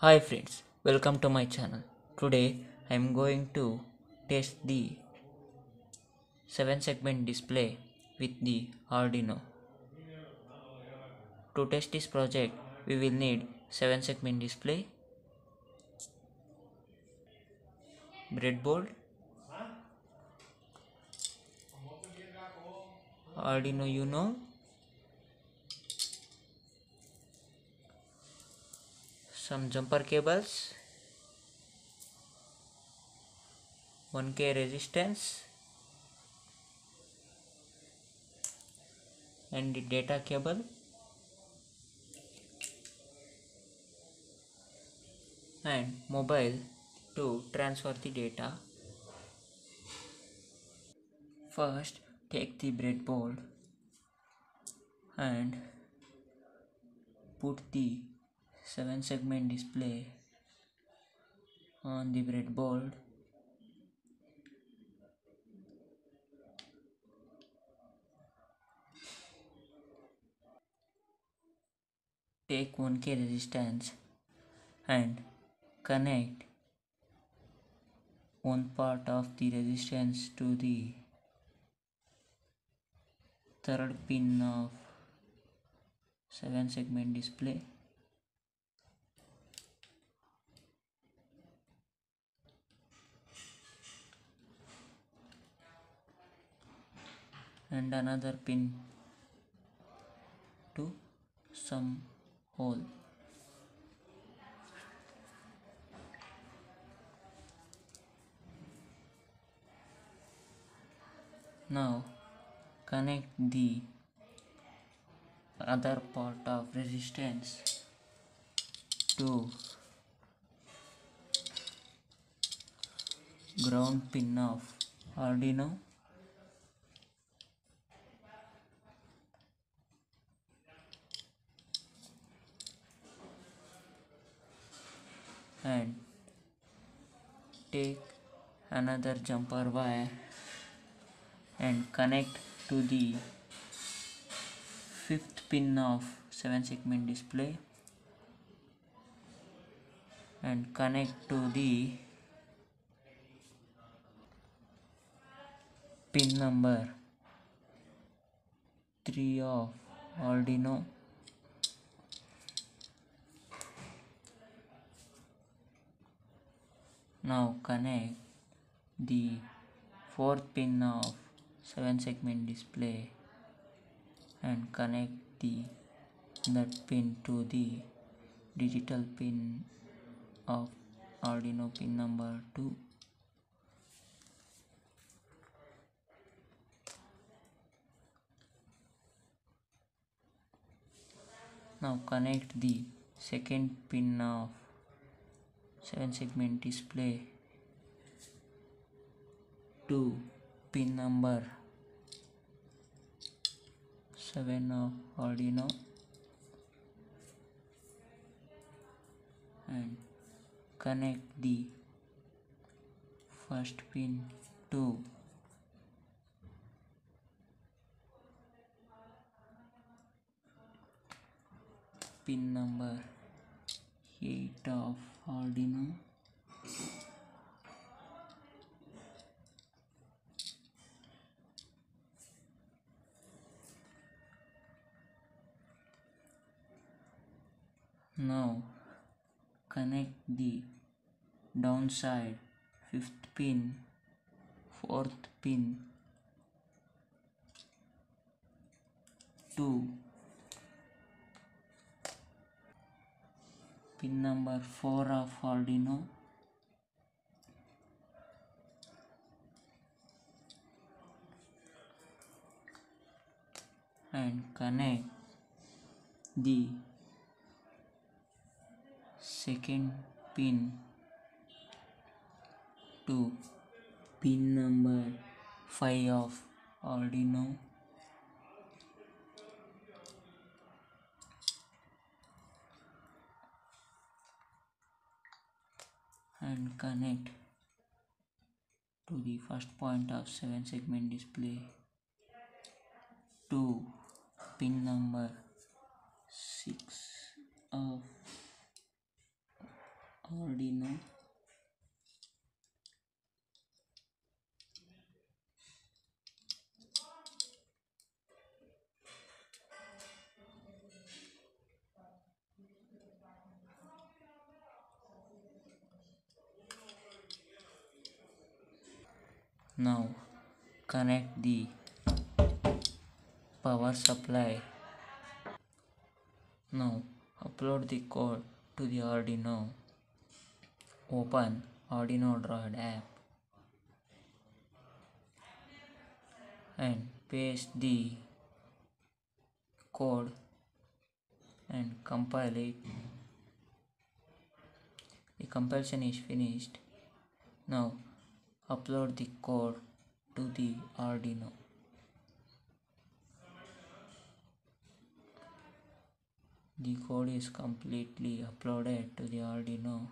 Hi friends, welcome to my channel. Today I am going to test the 7 segment display with the Ardunio. To test this project, we will need 7 segment display, breadboard, Ardunio Uno, some jumper cables, 1K resistance and the data cable and mobile to transfer the data. First, take the breadboard and put the 7 segment display on the breadboard. Take 1K resistance and connect one part of the resistance to the third pin of 7 segment display and another pin to some hole. Now connect the other part of resistance to ground pin of Ardunio and take another jumper wire and connect to the fifth pin of 7 segment display and connect to the pin number 3 of Ardunio. Now connect the fourth pin of 7 segment display and connect that pin to the digital pin of Ardunio pin number 2. Now connect the second pin of 7 segment display to pin number 7 of Ardunio and connect the first pin to pin number 8 of Ardunio Now connect the downside fifth pin, fourth pin to pin number 4 of Ardunio and connect the second pin to pin number 5 of Ardunio and connect to the first point of 7 segment display to pin number 6 of Ardino. Now connect the power supply. Now upload the code to the Ardino. Open Ardino Droid app and paste the code and compile it. The compilation is finished. Now upload the code to the Ardino. The code is completely uploaded to the Ardino.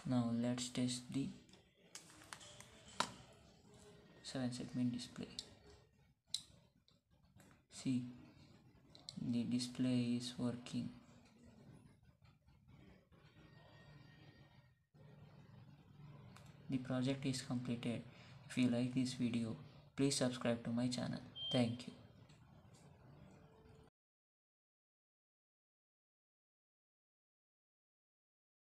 Now let's test the 7-segment display. See, the display is working. The project is completed. If you like this video, please subscribe to my channel. Thank you.